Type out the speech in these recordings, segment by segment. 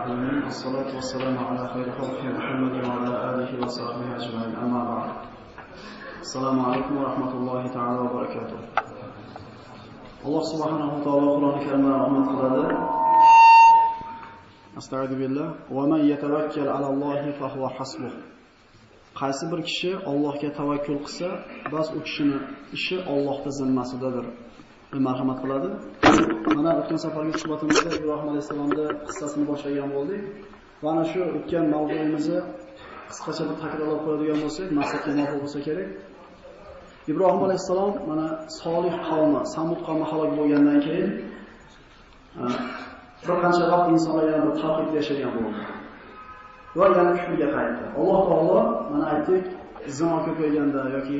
العالمين والصلاة والسلام على خير خلق محمد وعلى آله وصحبه أجمعين أما بعد السلام عليكم ورحمة الله تعالى وبركاته الله سبحانه وتعالى قرآن كريم رحمة قلده أستعيذ بالله ومن يتوكل على الله فهو حسبه qaysi bir kishi Allohga tavakkul qilsa, bas u kishining ishi Allohning zimmasidadir. Marhamat qiladi. Mana o'tgan safargi suhbatimizda Ibrohim alayhisolamning qissasini boshlagan bo'ldik. Va ana shu o'tgan mavzuimizni qisqacha bir takrorlab qo'yadigan bo'lsak, maqsadga muvofiq bo'lsa kerak. Ibrohim alayhisalom mana solih qavmi, Samud qavmi halok bo'lgandan keyin bir qancha vaqt insonlar yana bir tavhidda yashagan bo'ldi. Va yana kufrga qaytdi. Alloh taolo mana aytdik, zino ko'payganda yoki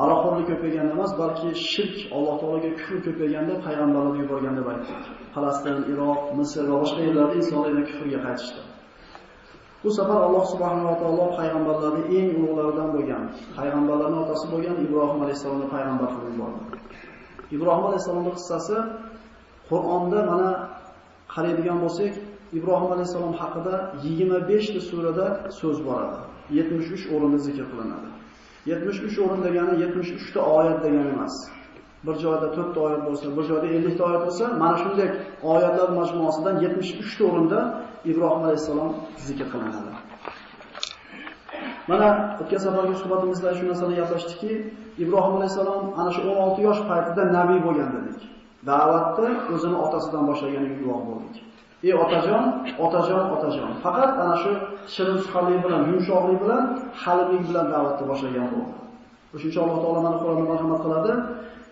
aroqxo'rlik ko'payganda emas, balki shirk, Alloh taologa kufr ko'payganda payg'ambarlarni yuborgan deb aytdik. Falastin, Iroq, Misr va boshqa yerlarda insonlar yana kufrga qaytishdi. Bu safar Alloh subhanahu va taolo payg'ambarlarning eng ulug'laridan bo'lgan, payg'ambarlarning otasi bo'lgan Ibrohim alayhisolamni payg'ambar qilib yubordi. Ibrohim alayhisolamning qissasi Qur'onda mana qaraydigan bo'lsak, Ibrohim alayhisalom haqida 25 ta surada so'z boradi. 73 o'rinda zikr qilinadi. 73 o'rin degani 73 ta oyat degani emas. Bir joyda 4 ta oyat bo'lsa, bir joyda 50 ta oyat bo'lsa, mana shunday oyatlar majmuasidan 73 ta o'rinda Ibrohim alayhisalom zikr qilinadi. Mana o'tgan safargi suhbatimizda shu narsani gaplashdikki, Ibrohim alayhisalom ana shu 16 yosh paytida nabiy bo'lgan dedik. Da'vatni o'zini otasidan boshlaganiga guvoh bo'ldik. Ey otajon, otajon, otajon. Faqat ana shu shirin suhbatlik bilan, yumshoqlik bilan, halimlik bilan da'vatni boshlagan bo'ldi. O'shuncha Alloh taolo mana Qur'onda marhamat qiladi.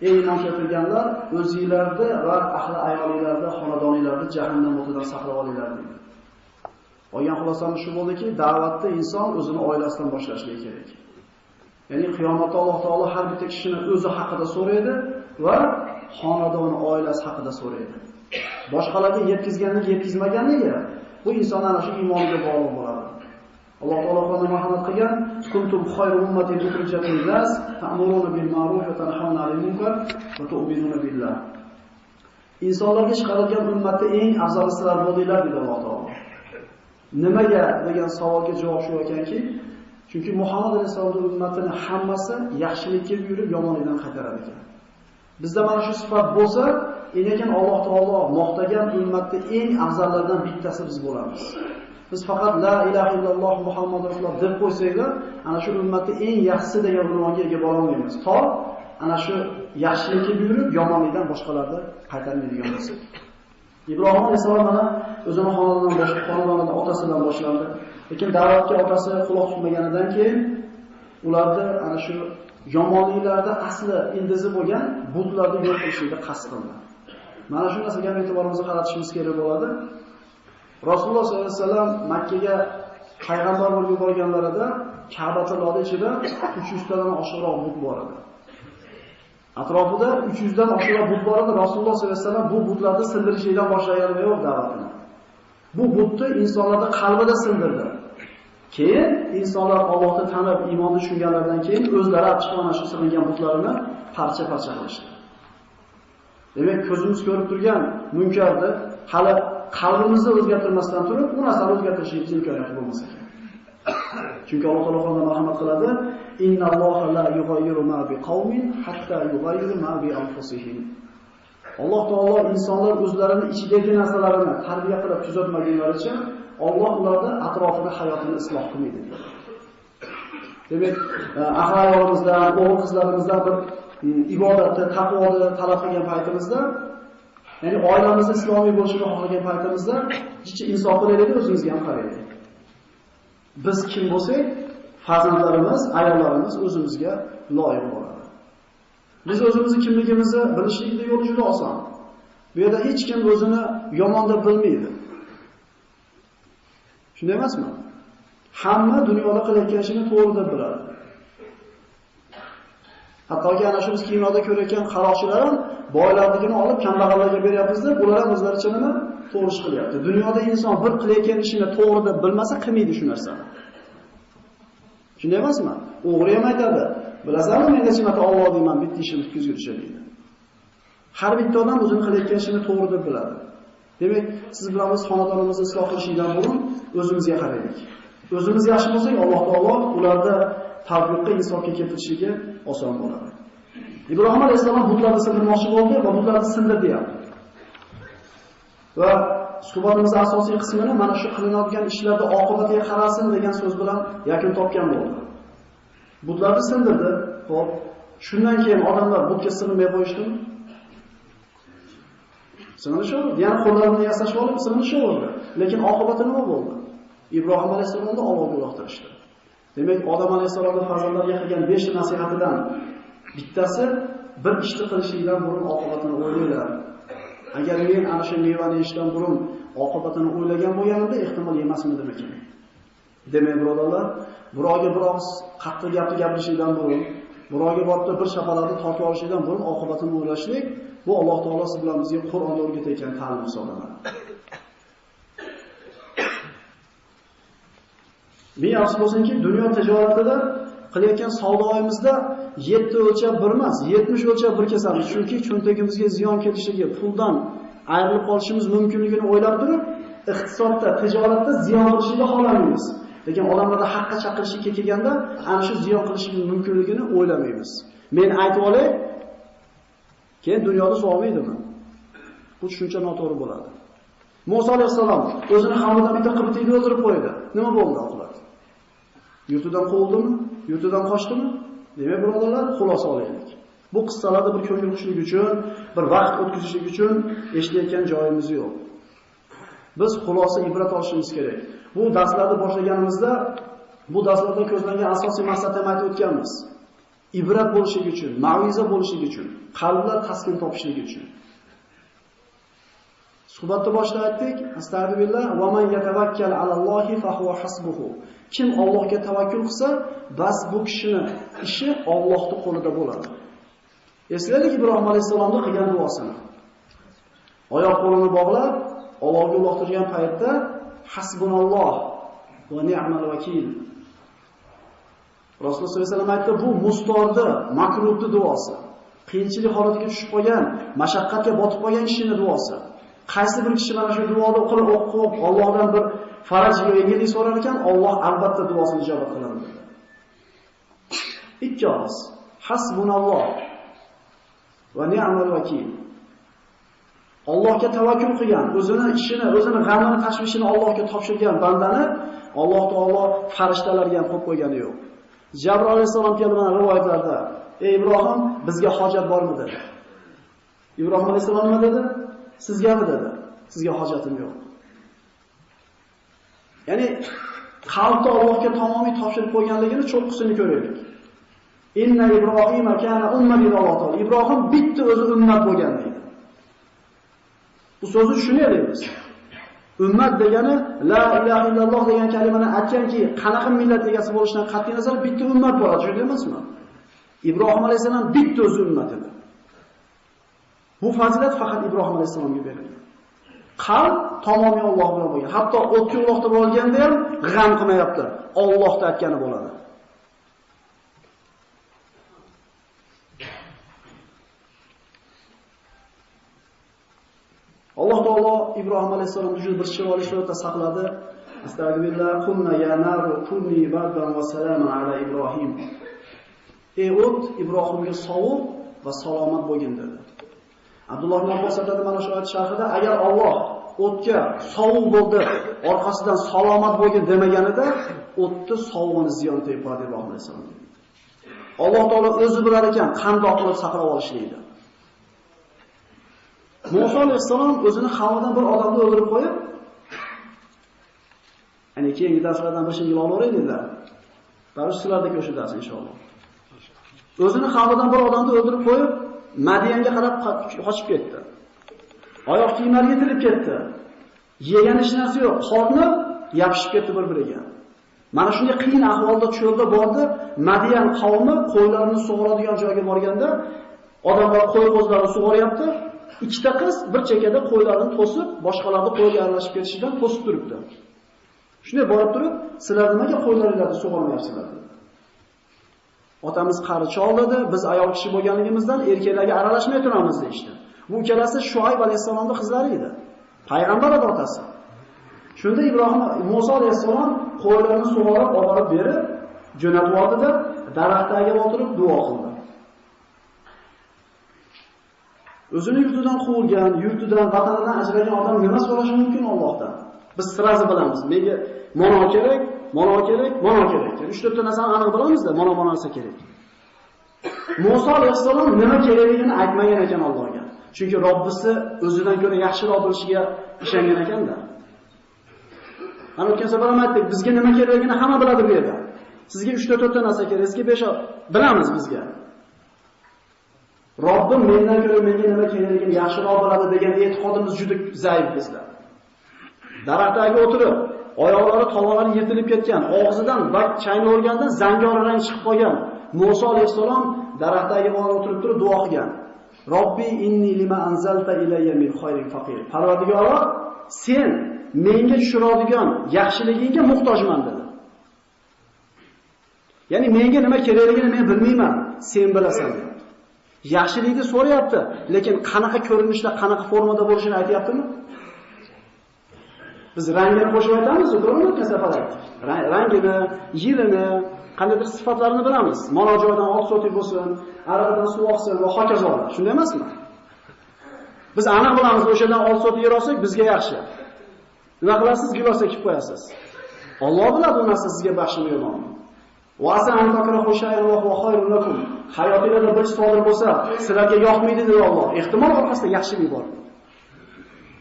Ey iymon keltirganlar, o'zingizlarni va ahli ayolinglarni, xonadoninglarni jahannam o'tidan saqlab olinglar dedi. Olgan xulosamiz shu bo'ldiki, da'vatni inson o'zini oilasidan boshlashi kerak. Ya'ni qiyomatda Alloh taolo har bitta kishini o'zi haqida so'raydi va xonadoni, oilasi haqida so'raydi. Boshqalarga yetkazmaganligi bu inson ana shu iymoniga bog'liq bo'ladi. Alloh taolo Qur'onda marhamat qilgan: "Kuntum khayru ummatin ukhrijat lin-nas, ta'muruna bil ma'ruf va tanhauna 'anil munkar va tu'minuna billah." Insonlarga chiqarilgan ummatda eng afzali sizlar bo'ldinglar dedi Alloh taolo. Nimaga degan savolga javob shu ekanki, chunki Muhammad alayhisolamning ummatining hammasi yaxshilikka buyurib, yomonlikdan qaytarar ekan. Bizda mana shu sifat bo'lsa, lekin Alloh taolo maqtagan ummatda eng afzallardan bittasi biz bo'lamiz. Biz faqat la ilaha illalloh Muhammad rasululloh deb qo'ysaklar, ana shu ummatda eng yaxshisi degan unvonga ega bo'la olmaymiz. To ana shu yaxshilikka buyurib, yomonlikdan boshqalarni qaytarmaydigan bo'lsak. Ibrohim alayhisalom mana o'zini xonadonidan otasidan boshlandi. Lekin da'vatga otasi quloq tutmaganidan keyin ularni ana shu yomonliklarda asli ildizi bo'lgan butlarni yo'q qilishga qasd qildi. Mana shu narsaga e'tiborimizni qaratishimiz kerak bo'ladi. Rasululloh sollallohu alayhi vasallam Makka ga payg'ambar bo'lib yuborganlarida Ka'baning ichida 300 tadan oshiqroq but bor edi. Atrofida 300 dan oshiqroq but bor edi. Rasululloh sollallohu alayhi vasallam bu butlarni sindirishdan boshlagani yo'q da'vatini. Bu butni insonlarning qalbida sindirdi. Keyin insonlar Allohni tanib, iymonni tushunganlardan keyin o'zlari chiqqan shu silingan butlarini parcha-parcha qilishdi. Demak, ko'zimiz ko'rib turgan munkarni hali qalbimizni o'zgartirmasdan turib, bu narsani o'zgartirishimiz imkoniyati bo'lmasa kerak. Chunki Alloh taolo Qur'onda marhamat qiladi: "Innalloha la yughayyiru ma biqawmin hatta yughayyiru ma bi anfusihim." Alloh taolo insonlar o'zlarining ichidagi narsalarini tarbiya qilib tuzatmagunlaricha Alloh ularning atrofida hayotini isloh qilmaydi. Demak, ayolimizdan, o'g'il-qizlarimizdan bir ibodatni, taqvoni talab qilgan paytimizda, ya'ni oilamiz islomiy bo'lishini xohlagan paytimizda, jichi insof qilaylik, o'zimizga ham qaraylik. Biz kim bo'lsak, farzandlarimiz, ayollarimiz o'zimizga loyiq bo'ladi. Biz o'zimizni kimligimizni bilishlikning yo'li juda oson. Bu yerda hech kim o'zini yomon deb bilmaydi. Shunday emasmi? Hamma dunyoda qilayotgan ishini to'g'ri deb biladi. Hattoki ana shu biz kinoda ko'rayotgan qaroqchilar ham boylarligini olib kambag'allarga beryapmiz deb, ular ham o'zlaricha nima to'g'ri ish qilyapti. Dunyoda inson bir qilayotgan ishini to'g'ri deb bilmasa, qilmaydi shu narsani. Shunday emasmi? O'g'ri ham aytadi: "Bilasanmi, men necha marta Alloh deyman, bitta ishimni ko'zga tushadi" deydi. Har bitta odam o'zini qilayotgan ishini to'g'ri deb biladi. Demak, siz bilan biz xonadonimizni isloh qilishdan burun o'zimizga qaraylik. O'zimiz yaxshi bo'lsak, Alloh taolo ularda tavfiqqa insofga keltirishiga oson bo'ladi. Ibrohim alayhisalom butlarni sindirmoqchi bo'ldi va butlarni sindirdi ham. Va suhbatimizning asosiy qismini mana shu qilinadigan ishlarda oqibatiga qarasin degan so'z bilan yakun topgan bo'ldi. Butlarni sindirdi. Xo'p, shundan keyin odamlar butga sig'inmay qo'yishdimi? Sig'inishaverdi. Ya'ni qo'llarini yasashib olib sig'inishaverdi. Lekin oqibati nima bo'ldi? Ibrohim alayhisalomni Allohga uloqtirishdi. Demak, Odam alayhisalomning farzandlariga qilgan 5 ta nasihatidan bittasi bir ishni qilishlikdan burun oqibatini o'ylaylar. Agar men ana shu mevani yeyishdan burun oqibatini o'ylagan bo'lganimda ehtimol yemasmidim ekan. Demak, birodarlar, birovga biroz qattiq gapni gapirishdan burun, birovga borib bir shapalaqni tortib olishdan burun oqibatini o'ylashlik bu Alloh taolo siz bilan bizga Qur'onda o'rgatayotgan ta'lim hisoblanadi. Men yaxshi bo'lsinki, dunyo tijoratida qilayotgan savdoyimizda 7 o'lchab bir emas, 70 o'lchab bir kesamiz. Chunki cho'ntagimizga ziyon kelishiga, puldan ayrilib qolishimiz mumkinligini o'ylab turib, iqtisodda, tijoratda ziyon qilishiga xohlamaymiz. Lekin odamlarda haqqa chaqirishga kelganda ana shu ziyon qilishining mumkinligini o'ylamaymiz. Men aytib olay, keyin dunyoda so'ramaydimi? Bu tushuncha noto'g'ri bo'ladi. Musa alayhisalom o'zini qavmidan bitta qibtiyni o'ldirib qo'ydi. Nima bo'ldi oqibat? Yurtidan quvildimi? Yurtidan qochdimi? Demak, birodarlar, xulosa olaylik. Bu qissalarda bir ko'ngil xushlik uchun, bir vaqt o'tkazishlik uchun eshitayotgan joyimiz yo'q. Biz xulosa ibrat olishimiz kerak. Bu darslarni boshlaganimizda bu darslarda ko'zlangan asosiy maqsadni ham aytib o'tganmiz. Ibrat bo'lishligi uchun, ma'viza bo'lishligi uchun, qalblar taskin topishligi uchun. Suhbatda boshida aytdik, astagfirullah va man yatawakkal alallohi fa huwa hasbuhu. Kim Allohga tavakkul qilsa, bas bu kishining ishi Allohning qo'lida bo'ladi. Eslaylik Ibrohim alayhisolamning qilgan duosini. Oyoq qo'lini bog'lab, Allohga uloqtirgan paytda hasbunalloh va ni'mal vakil. Rasululloh sollallohu alayhi vasallam aytdi, bu mustordi, makruhli duosi. Qiyinchilik holatiga tushib qolgan, mashaqqatga botib qolgan kishining duosi. Qaysi bir kishi mana shu duoni o'qib Allohdan bir faraj va yengillik so'rar ekan, Alloh albatta duosini ijobat qiladi. Ikki og'iz. Hasbunalloh va ni'mal vakil. Allohga tavakkul qilgan, o'zini ishini, o'zini g'amini, tashvishini Allohga topshirgan bandani Alloh taolo farishtalarga ham qo'yib qo'ygani yo'q. Jabroil alayhisalom kelgan rivoyatlarda, "Ey Ibrohim, bizga hojat bormi?" dedi. Ibrohim alayhisalom nima dedi? Sizgami dedi. Sizga hojatim yo'q. Ya'ni qalbni Allohga tamomiy topshirib qo'yganligini cho'qqisini ko'raylik. Inna Ibrohima kana ummatan lillahi. Ibrohim bitta o'zi ummat bo'lgan deydi. Bu so'zni tushunaylik biz. Ummat degani la ilaha illalloh degan kalimani aytganki, qanaqa millat egasi bo'lishidan qat'iy nazar bitta ummat bo'ladi, shunday emasmi? Ibrohim alayhisalom bitta o'zi ummat edi. Bu fazilat faqat Ibrohim alayhisalomga berilgan. Qalb tamomiy Alloh bilan bo'lgan. Hatto o'tga uloqtirib olganda ham g'am qilmayapti. Allohda aytgani bo'ladi. Alloh taolo Ibrohim alayhisalomni juda bir chiroyli suratda saqladi. Astagfirullah, kunna ya naru kunni bardan va salaman ala Ibrohim. Ey o't, Ibrohimga sovuq va salomat bo'lgin dedi. Abdulloh ibn Abbos aytadi mana shu oyat sharhida, agar Alloh o'tga sovuq bo'ldi, orqasidan salomat bo'lgin demaganida, o'tni sovug'ini ziyon tegib qoladi Ibrohim alayhisalom. Alloh taolo o'zi bilar ekan, qandoq qilib saqlab olishlikni. Musa alayhisalom o'zini qavmidan bir odamni o'ldirib qo'yib, ya'ni keyingi darslardan bir shingil olaverayliklar. Bari sizlardagi o'sha dars inshaalloh. O'zini qavmidan bir odamni o'ldirib qo'yib, Madiyanga qarab qochib ketdi. Oyoq kiyimlari yetilib ketdi. Yegan hech narsa yo'q, qorni yopishib ketdi bir-biriga. Mana shunday qiyin ahvolda cho'lda bordi, Madiyan qavmi qo'ylarini sug'oradigan joyga borganda, odamlar qo'y qo'zlarini sug'oryapti. Ikkita qiz bir chekada qo'ylarni to'sib, boshqalarni qo'yga aralashib ketishidan to'sib turibdi. Shunday borib turib, sizlar nimaga qo'ylaringizni sug'ormayapsizlar? Otamiz qari choldi, biz ayol kishi bo'lganligimizdan erkaklarga aralashmay turamiz deydi. Bu ikkalasi Shuayb alayhisolamning qizlari edi. Payg'ambar otasi. Shunda Musa alayhissalom qo'llarini sug'orib olib berib, jo'natib yubordi-da, daraxtga o'tirib duo qildi. O'zini yurtidan quvilgan, yurtidan, vatanidan ajragan odam nima so'rashi mumkin Allohdan? Biz sirazi bilamiz. Menga mono kerak, mono kerak, mono kerak. 3-4 ta narsani aniq bilamiz-da, mono narsa kerak. Musa alayhissalom nima kerakligini aytmagan ekan Allohga. Chunki Robbisi o'zidan ko'ra yaxshiroq bilishiga ishongan ekanda. Mana o'tgan safar ham aytdik, bizga nima kerakligini hamma biladi bu yerda. Sizga 3-4 ta narsa kerak, sizga 5 bilamiz bizga. Robbim mendan ko'ra menga nima kerakligini yaxshiroq biladi degan e'tiqodimiz juda zaif bizda. Daraxtga o'tirib, oyoqlari tovoqlari yetilib ketgan, og'zidan va chayni o'rgandan zangori rang chiqib qolgan Musa alayhissalom daraxtga borib o'tirib turib duo qilgan. Robbi inni lima anzalta ilayya min khayrin faqir. Parvardigoro, sen menga tushiradigan yaxshiligingga muhtojman dedi. Ya'ni menga nima kerakligini men bilmayman, sen bilasan dedi. Yaxshilikni so'rayapti, lekin qanaqa ko'rinishda, qanaqa formada bo'lishini aytayaptimi? Biz rangini qo'shib aytamiz-ku, to'g'rimi? Kasafalar. Rangini, yilini, qandaydir sifatlarini bilamiz. Mana joydan oq so'tik bo'lsin, araqadan suv oqsin va hokazolar. Shunday emasmi? Biz aniq bilamiz, o'shadan oq so'tik yer olsak bizga yaxshi. Nima qilasiz? Gilos ekib qo'yasiz. Alloh biladi u narsa sizga baxshimi yo'qmi. Va asan antakra xo'shayroq va xayrun lakum. Hayotingizda bir sodir bo'lsa, sizlarga yoqmaydi dedi Alloh. Ehtimol orqasida yaxshilik bor.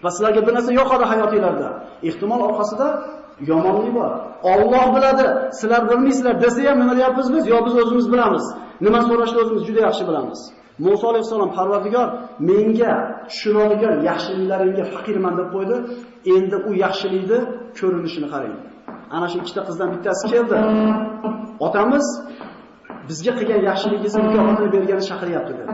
Va sizlarga bir narsa yoqadi hayotingizda. Ehtimol orqasida yomonlik bor. Alloh biladi, sizlar bilmaysizlar desa ham nima deyapmiz biz? Yo biz o'zimiz bilamiz. Nima so'rashni o'zimiz juda yaxshi bilamiz. Musa alayhissalom Parvardigor menga tushiradigan yaxshiliklaringga faqirman deb qo'ydi. Endi u yaxshilikni ko'rinishini qarang. Ana shu ikkita qizdan bittasi keldi. Otamiz bizga qilgan yaxshiligingizni mukofotini bergani chaqiryapti dedi.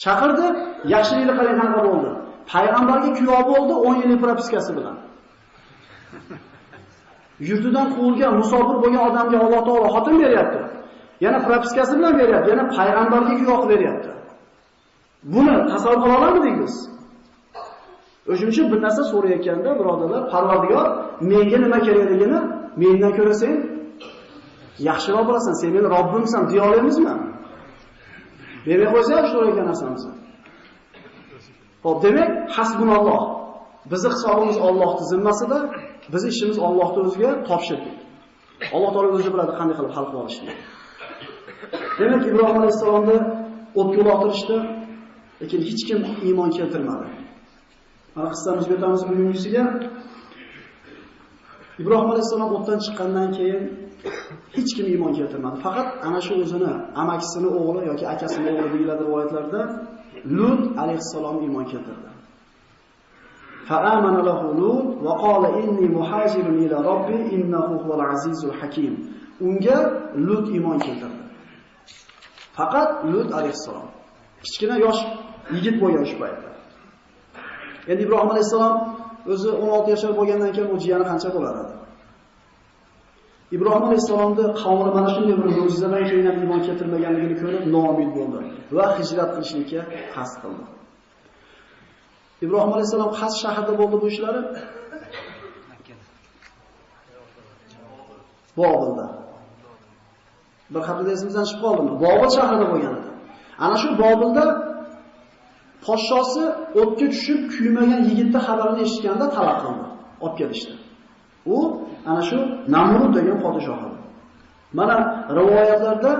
Chaqirdi, yaxshilikni qarang qanaqa bo'ldi. Payg'ambarga kuyov bo'ldi 10 yillik propiskasi bilan. Yurtidan quvilgan, musofir bo'lgan odamga Alloh taolo xotin beryapti. Yana propiskasi bilan beryapti, yana payg'ambarga kuyov qilib beryapti. Buni tasavvur qila olamizmi biz? O'shuning uchun bir narsa so'rayotganda, birodarlar, Parvardigor menga nima kerakligini mendan ko'ra sen yaxshiroq bilasan, sen meni Robbimsan deya olamizmi? Bermay qo'ysa, so'rayotgan narsamizni. Xo'p, demak, hasbunalloh. Bizning hisobimiz Allohning zimmasida, biz ishimiz Allohning o'ziga topshirdik. Alloh taolo o'zi biladi qanday qilib hal qilib olishni. Demak, Ibrohim alayhisalomni o'tga uloqtirishdi, lekin hech kim iymon keltirmadi. Mana qissamizni o'tamiz bugungisiga. Ibrohim alayhisalom o'tdan chiqqandan keyin hech kim iymon keltirmadi. Faqat ana shu o'zini amakisini o'g'li yoki akasini o'g'li deyiladi rivoyatlarda Lut alayhisalom iymon keltirdi. Fa'amana lahu Lut va qala inni muhajirun ila robbi innahu huval azizul hakim. Unga Lut iymon keltirdi. Faqat Lut alayhisalom. Kichkina yosh yigit bo'lgan shu paytda. Endi Ibrohim alayhisalom o'zi 16 yoshar bo'lgandan keyin u jiyani qancha bo'lar edi? Ibrohim alayhisalomning qavmi mana shunday bir mo'jizadan keyin ham iymon keltirmaganligini ko'rib noumid bo'ldi va hijrat qilishga qasd qildi. Ibrohim alayhisalom qaysi shaharda bo'ldi bu ishlari? Bobilda. Bir haftada esimizdan chiqib qoldimi? Bobil shahrida bo'lgan edi. Ana shu Bobilda podshosi o'tga tushib kuymagan yigitning xabarini eshitganda talab qildi. Olib kelishdi. U ana shu Namrud degan podshoh edi. Mana rivoyatlarda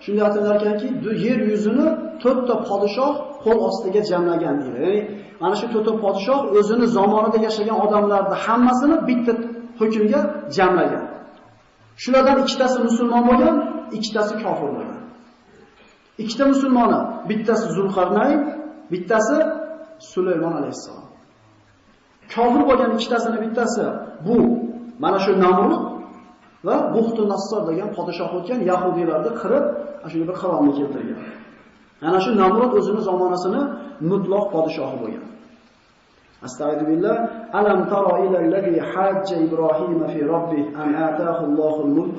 shunday aytilar ekanki, yer yuzini 4 ta podshoh qo'l ostiga jamlagan deydi. Ya'ni mana shu 4 ta podshoh o'zini zamonida yashagan odamlarni hammasini bitta hukmga jamlagan. Shulardan ikkitasi musulmon bo'lgan, ikkitasi kofir bo'lgan. Ikkita musulmoni, bittasi Zulqarnayn, bittasi Sulaymon alayhisalom. Kofir bo'lgan ikkitasining bittasi bu mana shu Namrud va Buxtu Nassor degan podshoh o'tgan yahudiylarni qirib, shunga bir qavmni keltirgan. Ana shu Namrud o'zining zamonasini mutlaq podshohi bo'lgan. Astagfirullah. Alam tara ila allazi hajja Ibrohim fi robbih an ataahu Allohul mulk.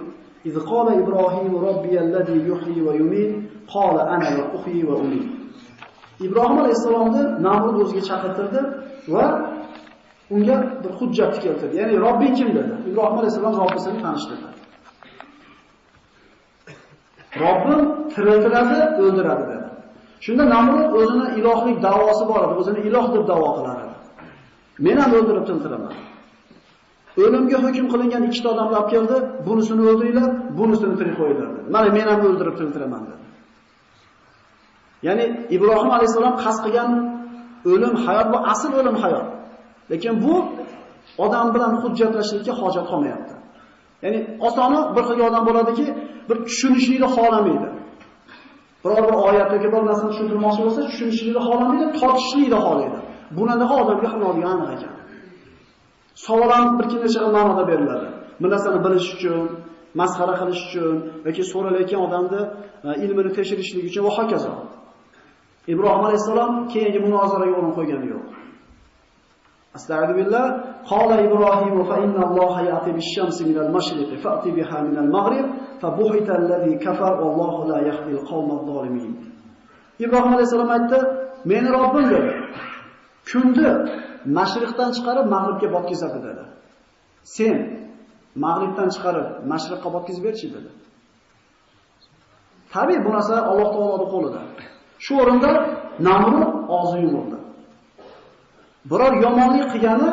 إذ قال إبراهيم ربي الذي يحيي ويميت قال أنا أحيي وأميت. Ibrohim alayhisalomni Namrud o'ziga chaqirtirdi va unga bir hujjat keltirdi. Ya'ni Robbing kim dedi. Ibrohim alayhisalom Robbisini tanishtirdi. Robbim tiriltiradi, o'ldiradi dedi. Shunda Namrud o'zini ilohlik da'vosi bor edi, o'zini iloh deb da'vo qilar edi. Men ham o'ldirib tiltiraman. O'limga hukm qilingan ikkita odamni olib keldi, bunisini o'ldiringlar, bunisini tirik qo'yinglar dedi. Mana men ham o'ldirib tiltiraman dedi. Ya'ni Ibrohim alayhisalom qasd qilgan o'lim hayot bu asl o'lim hayot. Lekin bu odam bilan hujjatlashishga hojat qolmayapti. Ya'ni osoni bir xil odam bo'ladiki, bir tushunishlikni xohlamaydi. Biror bir oyat yoki bir narsani tushuntirmoqchi bo'lsa, tushunishlikni xohlamaydi, tortishlikni xohlaydi. Bunaqa odamga qiladigan aniq ekan. Savol ham bir necha xil ma'noda beriladi. Bir narsani bilish uchun, masxara qilish uchun yoki so'ralayotgan odamni ilmini tekshirishlik uchun va hokazo. Ibrohim alayhisalom keyingi munozaraga o'rin qo'ygani yo'q. Astagfiru billah. Qala Ibrohim fa inna Alloha ya'ti bish-shamsi minal mashriqi fa'ti biha minal maghrib fa buhita allazi kafar wallohu la yahdi al-qawmal zolimin. Ibrohim alayhisalom aytdi, "Meni Robbim dedi. Kunni mashriqdan chiqarib mag'ribga botkizadi" dedi. "Sen mag'ribdan chiqarib mashriqqa botkizib berchi" dedi. Tabiiy bu narsa Alloh taoloning qo'lida. Shu o'rinda Namrud og'zi yumildi. Biror yomonlik qilgani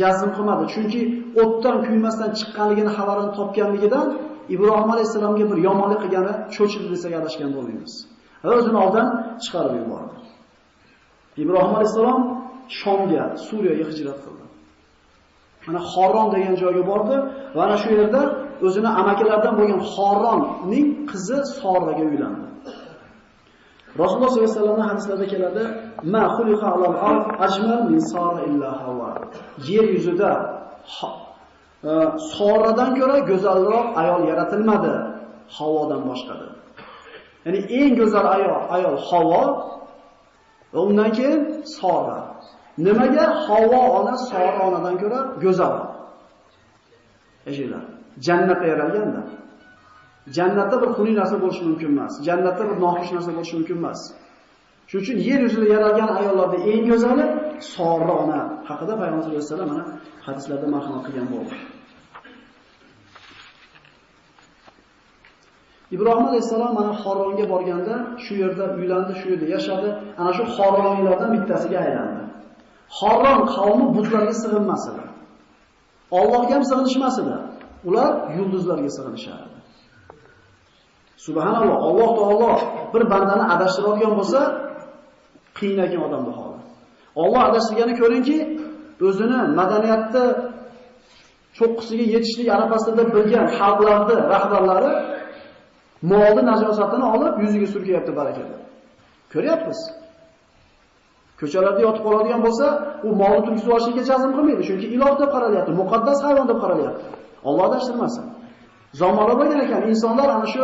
jazm qilmadi, chunki o'tdan kuymasdan chiqqanligini xabarini topganligidan Ibrohim alayhisalomga bir yomonlik qilgani cho'childi desak adashgan bo'lmaymiz. Va o'zini oldan chiqarib yubordi. Ibrohim alayhisalom Shomga, Suriyaga hijrat qildi. Mana Xoron degan joyga bordi va ana shu yerda o'zini amakilaridan bo'lgan Xoronning qizi Soraga uylandi. Rasululloh sollallohu alayhi vasallamning hadislarida keladi: "Ma xuliqa alal ard ajmal min Sara illa Hawwa." Yer yuzida Soradan ko'ra go'zalroq ayol yaratilmadi, Havodan boshqadir. Ya'ni eng go'zal ayol Havo va undan keyin Sora. Nimaga Havo ona Sora onadan ko'ra go'zalroq? Eshitlar. Jannatda yaralganda. Jannatda bir xunuk narsa bo'lishi mumkin emas. Jannatda bir noxush narsa bo'lishi mumkin emas. Shuning uchun yer yuzida yaralgan ayollarda eng go'zali Sora ona haqida Payg'ambar sollallohu alayhi vasallam mana hadislarda marhamat qilgan bo'ldi. Ibrohim alayhisalom mana Xoronga borganda shu yerda uylandi, shu yerda yashadi. Ana shu Xoroniylardan bittasiga aylandi. Xoron qavmi butlarga sig'inmas edi. Allohga ham sig'inishmas edi. Ular yulduzlarga sig'inishardi. Subhanalloh, Alloh taolo bir bandani adashtiradigan bo'lsa, qiynagan odamning holi. Alloh adashtirgani ko'ringki, o'zini madaniyatni cho'qqisiga yetishlik arafasida bilgan xalqlarning rahbarlari molni najosatini olib yuziga surkayapti barakada. Ko'ryapmiz. Ko'chalarda yotib qoladigan bo'lsa, u molni turkizib olishga jazm qilmaydi, chunki iloh deb qaralyapti, muqaddas hayvon deb qaralyapti. Alloh adashtirmasin. Zamonlar bo'lgan ekan, insonlar ana shu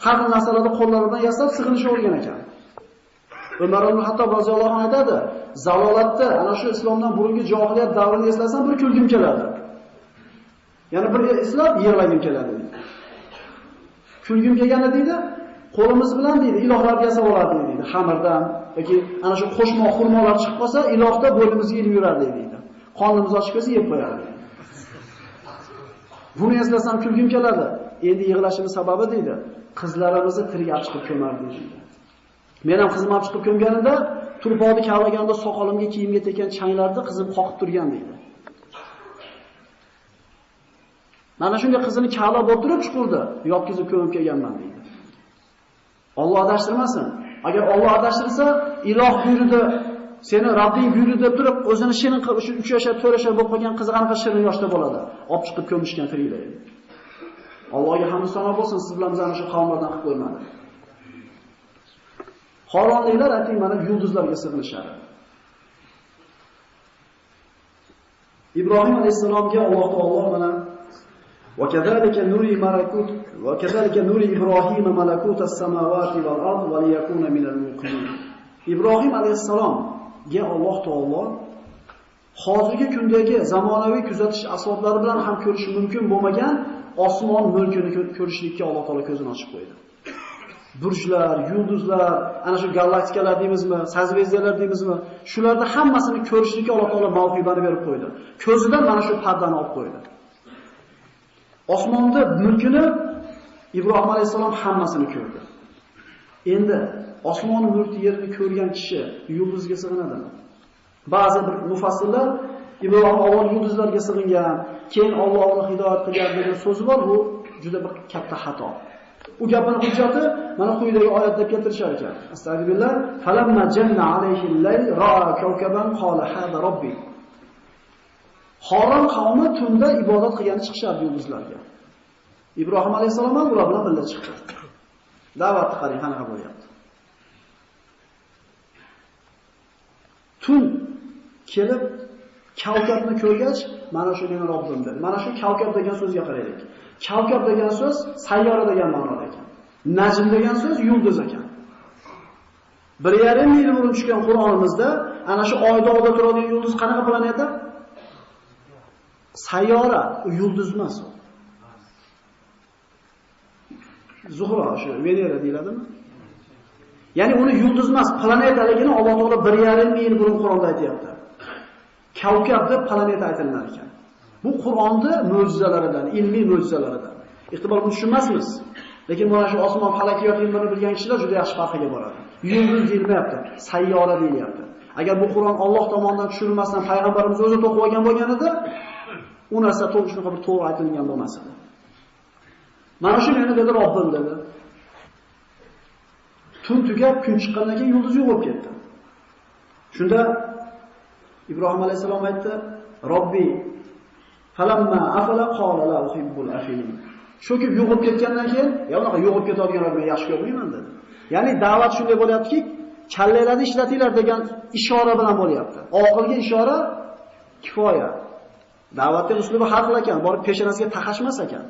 har xil narsalarni qo'llaridan yasab sig'inishga o'rgan ekan. Umar ibn Hattob roziyallohu anhu aytadi, zalolatda ana shu islomdan burungi johiliyat davrini eslasam bir kulgim keladi. Ya'ni bir eslab yig'lagim keladi deydi. Kulgim kelganda deydi, qo'limiz bilan deydi, ilohlarni yasab olardi deydi, xamirdan yoki ana shu qo'shmoq xurmolar chiqib qolsa, ilohda bo'ynimizga ilib yurardi deydi. Qonimiz ochib kelsa yeb qo'yardi. Buni eslasam kulgim keladi. Endi yig'lashimning sababi deydi, qizlarimizni tirik olib chiqib ko'mardi deydi. Men ham qizim olib chiqib ko'mganimda, turpoqni kavlaganda soqolimga, kiyimga tekan changlarni qizim qoqib turgan deydi. Mana shunday qizini kavlab o'tirib chuqurdi, yopkizib ko'mib kelganman deydi. Alloh adashtirmasin. Agar Alloh adashtirsa, iloh buyurdi, seni Robbing buyurdi deb turib, o'zini shirin qilib, 3 yoshar, 4 yoshar bo'lib qolgan qiz qanaqa shirin yoshda bo'ladi? Olib chiqib ko'mishgan tiriklar. Allohga hamd sanoq bo'lsin, siz bilan bizani shu qavmlardan qilib qo'ymadi. Xoronliklar ayting mana yulduzlarga sig'inishadi. Ibrohim alayhisalomga Alloh taolo mana va kadalika nuri Ibrohim malakutas samawati val ard va liyakuna minal muqinin. Ibrohim alayhisalomga Alloh taolo hozirgi kundagi zamonaviy kuzatish asboblari bilan ham ko'rish mumkin bo'lmagan osmon mulkini ko'rishlikka Alloh taolo ko'zini ochib qo'ydi. burjlar, yulduzlar, ana shu galaktikalar deymizmi, sazveziyalar deymizmi, shularda hammasini ko'rishlikka Alloh taolo mavhibani berib qo'ydi. Ko'zidan mana shu pardani olib qo'ydi. Osmonda mulkini Ibrohim alayhisalom hammasini ko'rdi. Endi osmonni mulk yerini ko'rgan kishi yulduzga sig'inadimi? Ba'zi bir mufassirlar Ibrohim avval yulduzlarga sig'ingan, keyin Alloh uni hidoyat qilgan degan so'zi bor, bu juda bir katta xato. U gapning hujjati mana quyidagi oyatda keltirishar ekan. Astagfirullah, falamma janna alayhi al-layl ra'a kawkaban qala hada robbi. Xoron qavmi tunda ibodat qilgani chiqishardi yulduzlarga. Ibrohim alayhisalom ham ular bilan birga chiqdi. Da'vatni qarang, qanaqa bo'lyapti. Tun kelib kavkabni ko'rgach, mana shu meni Robbim dedi. Mana shu kavkab degan so'zga qaraylik. Kavkab degan so'z sayyora degan ma'noda ekan. Najm degan so'z yulduz ekan. 1,5 yil burun tushgan Qur'onimizda ana shu oyda olda turadigan yulduz qanaqa planeta? Sayyora, yulduz emas u. Zuhra, shu Venera deyiladimi? Ya'ni uni yulduz emas, planetaligini Alloh taolo 1,5 yil burun Qur'onda aytayapti. Kavkab deb planeta aytilgan ekan. Bu Qur'onning mo'jizalaridan, ilmiy mo'jizalaridan. Ehtimol buni tushunmasmiz. Lekin mana shu osmon falakiyot ilmini bilgan kishilar juda yaxshi farqiga boradi. Yulduz deyilmayapti, sayyora deyilyapti. Agar bu Qur'on Alloh tomonidan tushirilmasdan payg'ambarimiz o'zi to'qib olgan bo'lganida, u narsa shunaqa bir to'g'ri aytilgan bo'lmas edi. Mana shu meni dedi Robbim dedi. Tun tugab kun chiqqandan keyin yulduz yo'q bo'lib ketdi. Shunda Ibrohim alayhisalom aytdi: "Robbi falamma afala qala la uhibbul afilin." Sho'kib yo'qolib ketgandan keyin, unaqa yo'qolib ketadiganlarni men yaxshi ko'rmayman dedi. Ya'ni da'vat shunday bo'lyaptiki, kallaylarni ishlatinglar degan ishora bilan bo'lyapti. Oqilga ishora kifoya. Da'vatning uslubi har xil ekan, borib peshonasiga taqashmas ekan.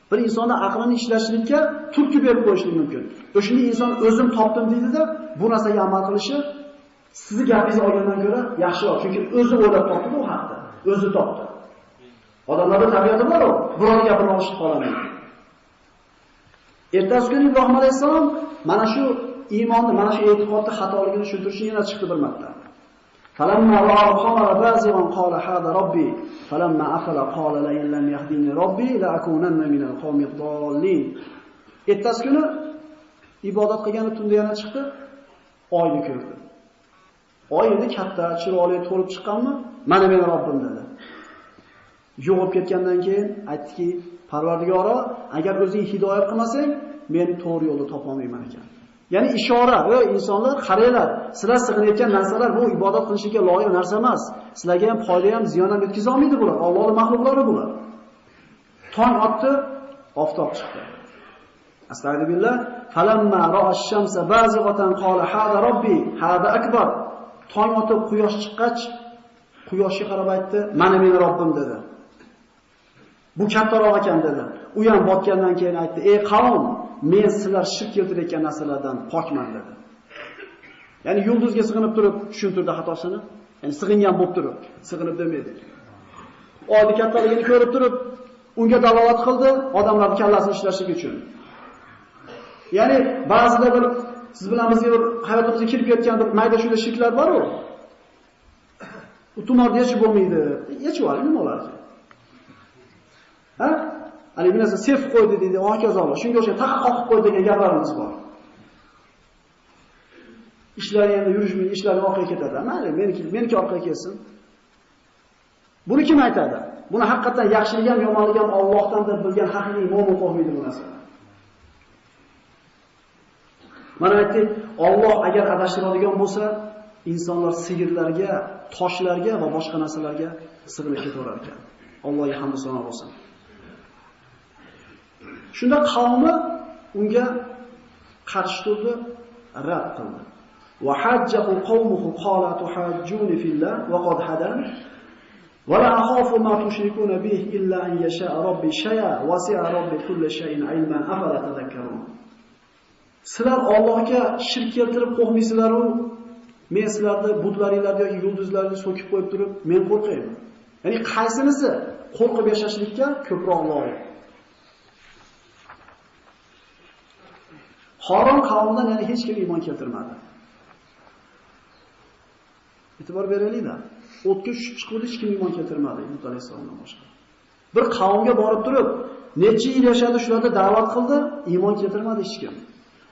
Bir insonning aqlini ishlashlikka turtki berib qo'yishlik mumkin. O'shanda inson o'zim topdim deydi-da, bu narsaga amal qilishi sizni gapingizni olgandan ko'ra yaxshiroq, chunki o'zi o'ylab topdi bu haqda, o'zi topdi. Odamlarda tabiati bor-ku, biror gapini olishib qoladi. Ertasi kuni Ibrohim alayhisalom mana shu iymonni, mana shu e'tiqodni xatoligini tushuntirishga yana chiqdi bir marta. Falamma ra'a al-qamara bazigan qala hada robbi falamma afala qala la in lam yahdini robbi la akunanna min al-qawmi ad-dallin. Ertasi kuni ibodat qilgani tunda yana chiqdi, oyni ko'rdi. Oy endi katta, chiroyli to'lib chiqqanmi? Mana meni Robbim dedi. Yo'qolib ketgandan keyin aytdiki, Parvardigoro, agar o'zing hidoyat qilmasang, men to'g'ri yo'lni topa olmayman ekan. Ya'ni ishora, ey insonlar, qaranglar, sizlar sig'inayotgan narsalar bu ibodat qilishga loyiq narsa emas. Sizlarga ham foyda ham ziyon ham yetkiza olmaydi bular. Allohning mahluqlari bular. Tong otdi, oftob chiqdi. Astagfirullah, falamma ra'a ash-shamsa bazighatan qala hada robbi, hada akbar. Tong otib quyosh chiqqach, quyoshga qarab aytdi, mana meni Robbim dedi. Bu kattaroq ekan dedi. U ham botgandan keyin aytdi, ey qavm, men sizlar shirk keltirayotgan narsalardan pokman dedi. Ya'ni yulduzga sig'inib turib tushuntirdi xatosini. Ya'ni sig'ingan bo'lib turib, sig'inib demadi. Oyni kattaligini ko'rib turib, unga dalolat qildi, odamlarning kallasini ishlashlik uchun. Ya'ni ba'zida bir siz bilan bizga bir hayotimizga kirib ketgan bir mayda shunday shirklar bor-ku. U tumorda hech bo'lmaydi. Yechib oling nima bo'ladi? Ha? Ali bir narsa sef qo'ydi dedi, hokazolar. Shunga o'xshab taqa qoqib qo'ydi degan gaplarimiz bor. Ishlar endi yurishmaydi, ishlar orqaga ketadi. Mayli, meniki orqaga kelsin. Buni kim aytadi? Buni haqiqatan yaxshilik ham, yomonlik ham Allohdan deb bilgan haqiqiy mo'min qo'ymaydi bu narsa. Mana aytdik, Alloh agar adashtiradigan bo'lsa, insonlar sigirlarga, toshlarga va boshqa narsalarga sig'inib ketaverar ekan. Allohga hamd va sano bo'lsin. Shunda qavmi unga qarshi turdi, rad qildi. Va hajjahu qawmuhu qala tuhajjuni fillah wa qad hadan wa la akhafu ma tushrikuna bihi illa an yasha'a robbi shay'a wasi'a robbi kulli shay'in ilman afala tadhakkarun. Sizlar Allohga shirk keltirib qo'ymaysizlar-ku, men sizlarni butlaringlarni yoki yulduzlarni so'kib qo'yib turib, men qo'rqayman. Ya'ni qaysinisi qo'rqib yashashlikka ko'proq loyiq? Xoron qavmidan yana hech kim iymon keltirmadi. E'tibor beraylik-da. O'tga tushib chiquvdi hech kim iymon keltirmadi Nuh alayhisolamdan boshqa. Bir qavmga borib turib, necha yil yashadi, shularda da'vat qildi, iymon keltirmadi hech kim.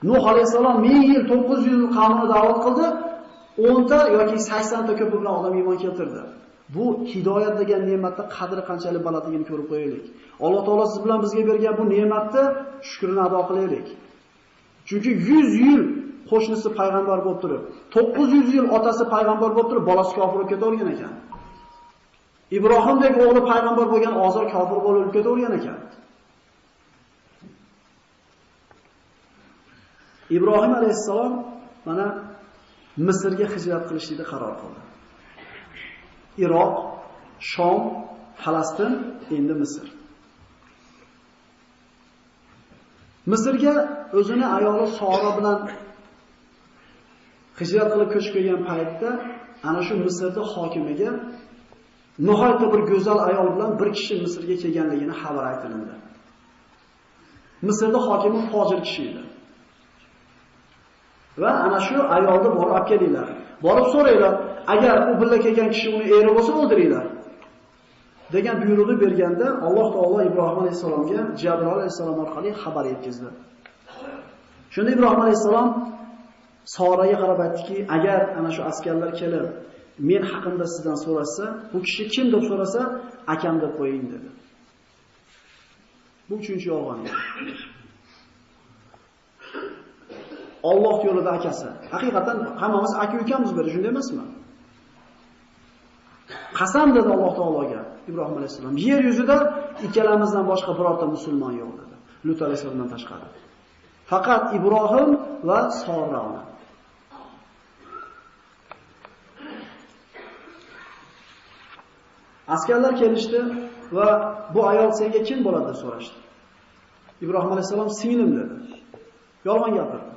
Nuh alayhisalom 1000 yil, 900 yil qavmini da'vat qildi, 10 ta yoki 80 ta ko'p bilan odam iymon keltirdi. Bu hidoyat degan ne'matning qadri qanchalik balandligini ko'rib qo'yaylik. Alloh taolo siz bilan bizga bergan bu ne'matni shukrini ado qilaylik. Chunki 100 yil qo'shnisi payg'ambar bo'lib turib, 900 yil otasi payg'ambar bo'lib turib, bolasi kofir bo'lib ketavergan ekan. Ibrohimdek o'g'li payg'ambar bo'lgan Ozor kofir bo'lib ketavergan ekan. Ibrohim alayhissalom mana Misrga hijrat qilishlikni qaror qildi. Iroq, Shom, Falastin, endi Misr. Misrga o'zini ayoli Sora bilan hijrat qilib ko'chib kelgan paytda ana shu Misrning hokimiga nihoyatda bir go'zal ayol bilan bir kishi Misrga kelganligini xabar aytildi. Misrning hokimi fojir kishi edi. Va ana shu ayolni borib olib kelinglar. Borib so'raylar, agar u bilan kelgan kishi uni eri bo'lsa o'ldiringlar. degan buyruqni berganda Alloh taolo Ibrohim alayhisalomga Jabroil alayhisalom orqali xabar yetkazdi. Shunda Ibrohim alayhisalom Soraga qarab aytdiki, agar ana shu askarlar kelib, men haqimda sizdan so'rasa, bu kishi kim deb so'rasa, akam deb qo'ying dedi. Bu uchinchi yolg'on edi. Alloh yo'lida akasi. Haqiqatan hammamiz aka-ukamiz bir, shunday emasmi? Qasam dedi Alloh taologa Ibrohim alayhisalom. Yer yuzida ikkalamizdan boshqa birorta musulmon yo'q dedi. Lut alayhisalomdan tashqari. Faqat Ibrohim va Sora ona. Askarlar kelishdi va bu ayol senga kim bo'ladi deb so'rashdi. Ibrohim alayhisalom singlim dedi. Yolg'on gapirdi.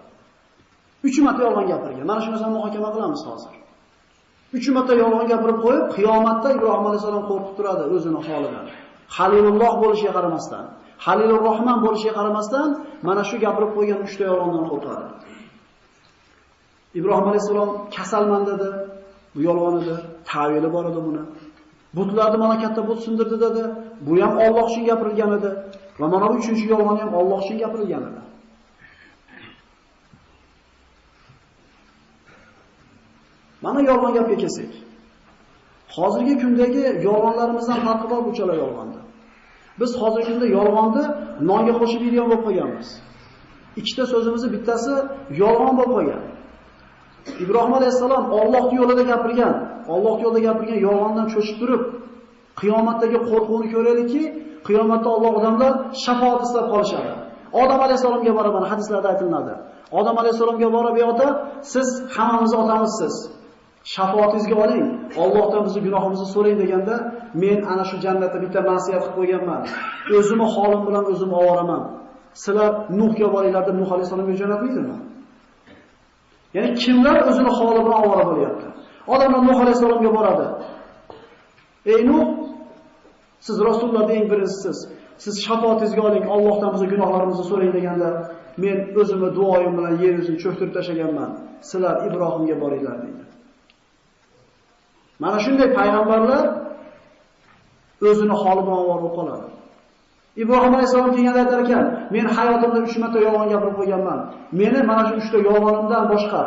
3 marta yolg'on gapirgan. Mana shu narsani muhokama qilamiz hozir. 3 marta yolg'on gapirib qo'yib, qiyomatda Ibrohim alayhisalom qo'rqib turadi o'zini holidan. Halilulloh bo'lishiga qaramasdan, Halilur Rahman bo'lishiga qaramasdan, mana shu gapirib qo'ygan 3 ta yolg'ondan qo'rqadi. Ibrohim alayhisalom kasalman dedi. Bu yolg'on edi, ta'vili bor edi buni. Butlarni mana katta but sindirdi dedi. Bu ham Alloh uchun gapirilgan edi. Va mana bu 3-chi yolg'on ham Alloh uchun gapirilgan edi. Mana yolg'on gapga kelsak. Hozirgi kundagi yolg'onlarimizdan farqi bor bu chala yolg'onda. Biz hozirgi kunda yolg'onni nonga qo'shib yeydigan bo'lib qolganmiz. Ikkita so'zimizni bittasi yolg'on bo'lib qolgan. Ibrohim alayhisalom Alloh yo'lida gapirgan, yolg'ondan cho'chib turib, qiyomatdagi qo'rquvni ko'raylikki, qiyomatda Alloh odamlar shafoat istab qolishadi. Odam alayhisalomga barabar hadislarda aytiladi. Odam alayhisalomga borib, "Ey ota, siz hammamizni otamizsiz. Shafoatingizga oling, Allohdan bizning gunohimizni so'rang" deganda, men ana shu jannatda bitta ma'siyat qilib qo'yganman. O'zimni holim bilan o'zim ovoraman. Sizlar Nuhga boringlar deb Nuh alayhisalomga jo'natmaydimi? Ya'ni kimlar o'zini holi bilan ovora bo'lyapti? Odamlar Nuh alayhisalomga boradi. "Ey Nuh, siz rasullarning eng birinchisiz. Siz shafoatingizga oling, Allohdan bizning gunohlarimizni so'rang" deganda, men o'zimni duoyim bilan yer yuzini cho'ktirib tashlaganman. Sizlar Ibrohimga boringlar deydi. Mana shunday payg'ambarlar o'zini holi bilan ovora bo'lib qoladi. Ibrohim alayhisalom kelganda aytar ekan, men hayotimda 3 marta yolg'on gapirib qo'yganman. Meni mana shu 3 ta yolg'onimdan boshqa,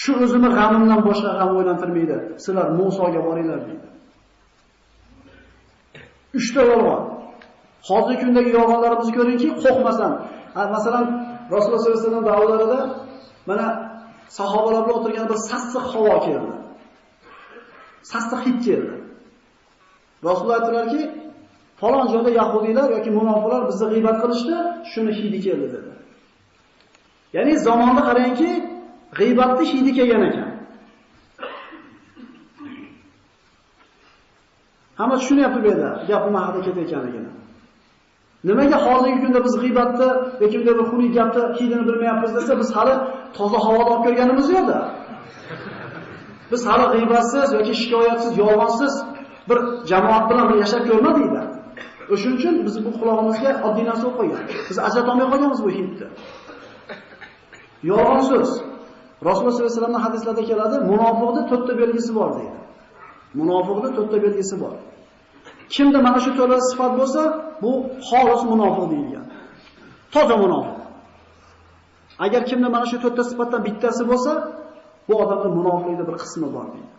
shu o'zimni g'amimdan boshqa g'am o'ylantirmaydi. Sizlar Musoga boringlar deydi. 3 ta yolg'on. Hozirgi kundagi yolg'onlarimizni ko'ringki, qo'rqmasdan. Masalan, Rasululloh sollallohu alayhi vasallam davrlarida mana sahobalar bilan o'tirgan bir sassiq havo keldi. Sassiq hid keldi. Rasululloh aytdilarki, falon joyda yahudiylar yoki munofiqlar bizni g'iybat qilishdi, shuni hidi keldi dedi. Ya'ni zamonda qarangki, g'iybatni hidi kelgan ekan. Hamma tushunyapti bu yerda, gapim haqida ketayotganligini. Nimaga hozirgi kunda biz g'iybatni yoki bir xunuk gapni hidini bilmayapmiz desa, biz hali toza havoda olib ko'rganimiz yo'q-da. Biz hali g'iybatsiz yoki shikoyatsiz, yolg'onsiz bir jamoat bilan yashab ko'rmadik-da. O'shuning uchun biz bu qulog'imizga oddiy narsa o'qib qo'ygan. Biz ajrata olmay qolganmiz bu hidni. Yolg'on so'z. Rasululloh sollallohu alayhi vasallamning hadislarida keladi, munofiqning 4 ta belgisi bor deydi. Munofiqning 4 ta belgisi bor. Kimda mana shu to'rtta sifat bo'lsa, bu xolis munofiq deyilgan. Toza munofiq. Agar kimda mana shu 4 ta sifatdan bittasi bo'lsa, bu odamda munofiqlikda bir qismi bor deydi.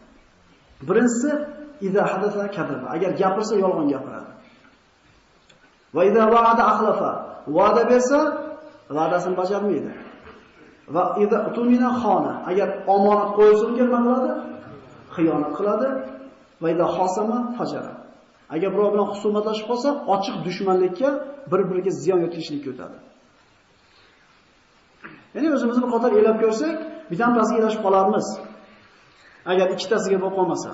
Birinchisi iza hadatha kadaba. Agar gapirsa yolg'on gapiradi. Va iza va'ada akhlafa. Va'da bersa, va'dasini bajarmaydi. Va iza tumina xona. Agar omonat qo'yilsin nima qiladi? Xiyonat qiladi. Va iza xosama fajara. Agar birov bilan husumatlashib qolsa, ochiq dushmanlikka, bir-biriga ziyon yetkazishlikka o'tadi. Ya'ni o'zimizni bir qator elab ko'rsak, bittasiga elashib qolarmiz. Agar ikkitasiga bo'lib qolmasa.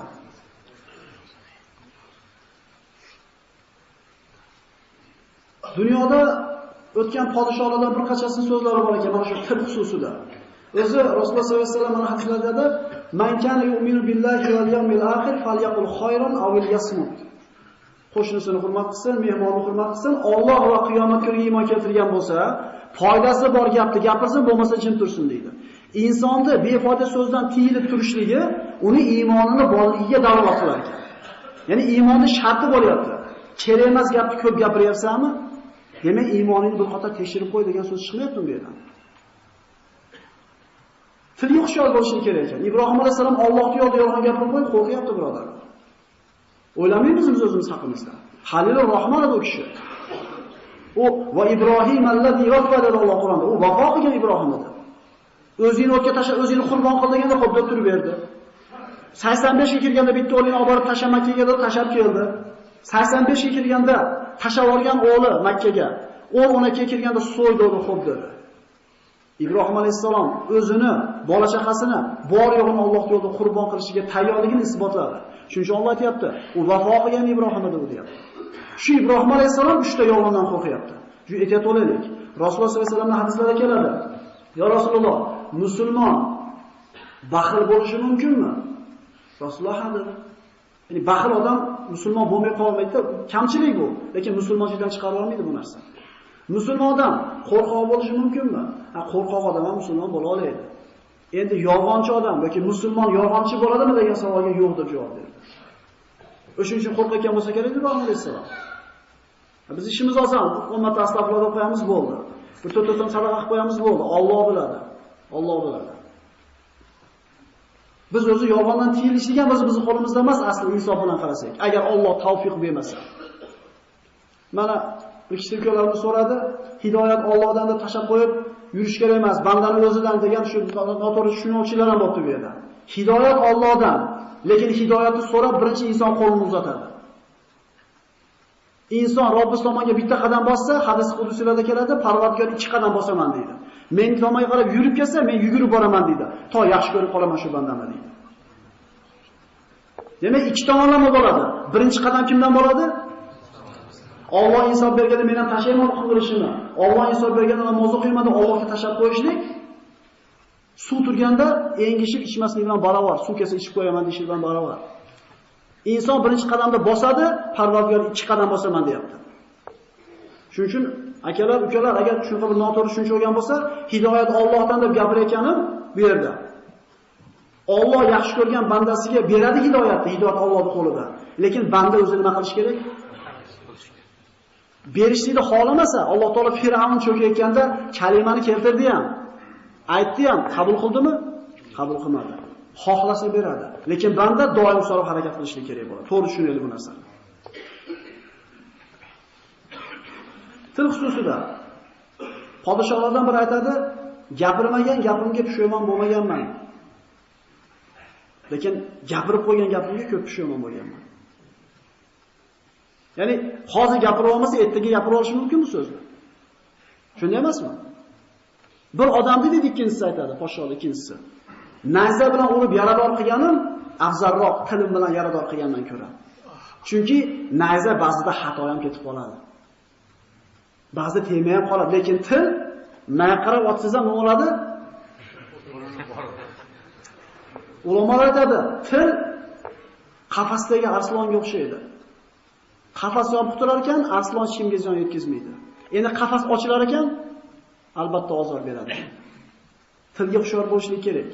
Dunyoda o'tgan podshohlardan bir qanchasining so'zlari bor ekan, mana shu til xususida. O'zi Rasululloh sollallohu alayhi vasallam mana hadislarda "Man kana yu'minu billahi wal yawmil akhir falyaqul khayran aw liyasmut." Qo'shnisini hurmat qilsin, mehmonni hurmat qilsin, Alloh va qiyomat kuniga iymon keltirgan bo'lsa, foydasi bor gapni gapirsin, bo'lmasa jim tursin deydi. Insonni befoyda so'zdan tiyilib turishligi uni iymonini borligiga dalolat qilar ekan. Ya'ni iymonning sharti bo'lyapti. Kerak emas gapni ko'p gapiryapsanmi? Demak, iymoningni bir qator tekshirib qo'y degan so'z chiqmayapti bu yerdan. Tilga hushyor bo'lishi kerak ekan. Ibrohim alayhisalom Allohning yo'lida yolg'on gapirib qo'yib qo'rqyapti birodarlar. O'ylamaymiz biz o'zimiz haqimizda. Halilur Rahmon edi u kishi. U va Ibrohim allazi vaffada Alloh Qur'onda. U vafo qilgan Ibrohim edi. O'zini o'tga tashlab, o'zini qurbon qil deganda xo'p deb turib berdi. 85 ga kirganda bitta o'g'lini olib borib tashlab Makkaga tashlab keldi. 85 ga kirganda tashlab olgan o'g'li Makkaga 10-12 ga kirganda so'ydi uni xo'p dedi. Ibrohim alayhisalom o'zini, bola chaqasini bor yo'g'ini Alloh yo'lida qurbon qilishiga tayyorligini isbotladi. Shuning uchun Alloh aytayapti, u vafo qilgan Ibrohim edi u deyapti. Shu Ibrohim alayhisalom 3 ta yolg'ondan qo'rqyapti. Shu ehtiyot bo'laylik. Rasululloh sollallohu alayhi vasallamning hadislarida keladi. Ya Rasululloh, musulmon baxil bo'lishi mumkinmi? Rasululloh dedi. Ya'ni baxil odam musulmon bo'lmay qolmaydi, kamchilik bu. Lekin musulmonchilikdan chiqarib olmaydi bu narsa. Musulmon odam qo'rqoq bo'lishi mumkinmi? Qo'rqoq odam ham musulmon bo'la oladi. Endi yolg'onchi odam yoki musulmon yolg'onchi bo'ladimi degan savolga yo'q deb javob berdi. O'shuning uchun qo'rqayotgan bo'lsa kerak edi Ibrohim alayhisalom. Biz ishimiz oson, ummatga astag'firulloh deb qo'yamiz bo'ldi. Bir to'rttadan sadaqa qilib qo'yamiz bo'ldi. Alloh biladi. Alloh biladi. Biz o'zi yolg'ondan tiyilishlik ham bizning qo'limizda emas, asli insof bilan qarasak. Agar Alloh tavfiq bermasa. Mana bir kishi ukalarimiz so'radi, hidoyat Allohdan deb tashab qo'yib yurish kerak emas, bandani o'zidan degan shu noto'g'ri tushunuvchilar ham bor bu yerda. Hidoyat Allohdan, lekin hidoyatni so'rab birinchi inson qo'lini uzatadi. Inson Robbis tomonga bitta qadam bossa, hadis qudusiylarda keladi, Parvardigor 2 qadam bosaman deydi. Men tomonga qarab yurib kelsa, men yugurib boraman deydi. To yaxshi ko'rib qolaman shu bandamni deydi. Demak, 2 tomonlama bo'ladi. Birinchi qadam kimdan bo'ladi? Alloh insof berganda men ham tashlayman qilishimni. Alloh insof berganda namoz o'qiyman, Allohga tashab qo'yishlik. Suv turganda engishib ichmaslik bilan barobar, suv kelsa ichib qo'yaman deyish bilan barobar. Inson birinchi qadamda bosadi, Parvardigor 2 qadam bosaman deyapti. Shuning uchun akalar, ukalar, agar shunaqa bir noto'g'ri tushuncha olgan bo'lsa, hidoyat Allohdan deb gapirayotganim bu yerda. Alloh yaxshi ko'rgan bandasiga beradi hidoyatni, hidoyat Allohning qo'lida. Lekin banda o'zi nima qilish kerak? Berishlikni xohlamasa, Alloh taolo Fir'avn cho'kayotganda kalimani keltirdi ham, aytdi ham, qabul qildimi? Qabul qilmadi. Xohlasa beradi. Lekin banda doim so'rab harakat qilishi kerak bo'ladi. To'g'ri tushunaylik bu narsani. Til xususida podshohlardan biri aytadi, gapirmagan gapimga pushaymon bo'lmaganman. Lekin gapirib qo'ygan gapimga ko'p pushaymon bo'lganman. Ya'ni hozir gapirib olmasa, ertaga gapirib olishi mumkin bu so'zni. Shunday emasmi? Bir odamni dedi, ikkinchisi aytadi, podshohlar ikkinchisi. Nayza bilan urib yarador qilganim afzalroq tilim bilan yarador qilgandan ko'ra. Chunki nayza ba'zida xato ham ketib qoladi. Ba'zida tegmay ham qoladi, lekin til naqarab otsangiz ham nima bo'ladi? Ulamolar aytadi, til qafasdagi arslonga o'xshaydi. Qafas yopib turar ekan, arslon hech kimga ziyon yetkazmaydi. Endi qafas ochilar ekan, albatta ozor beradi. Tilga hushyor bo'lishlik kerak.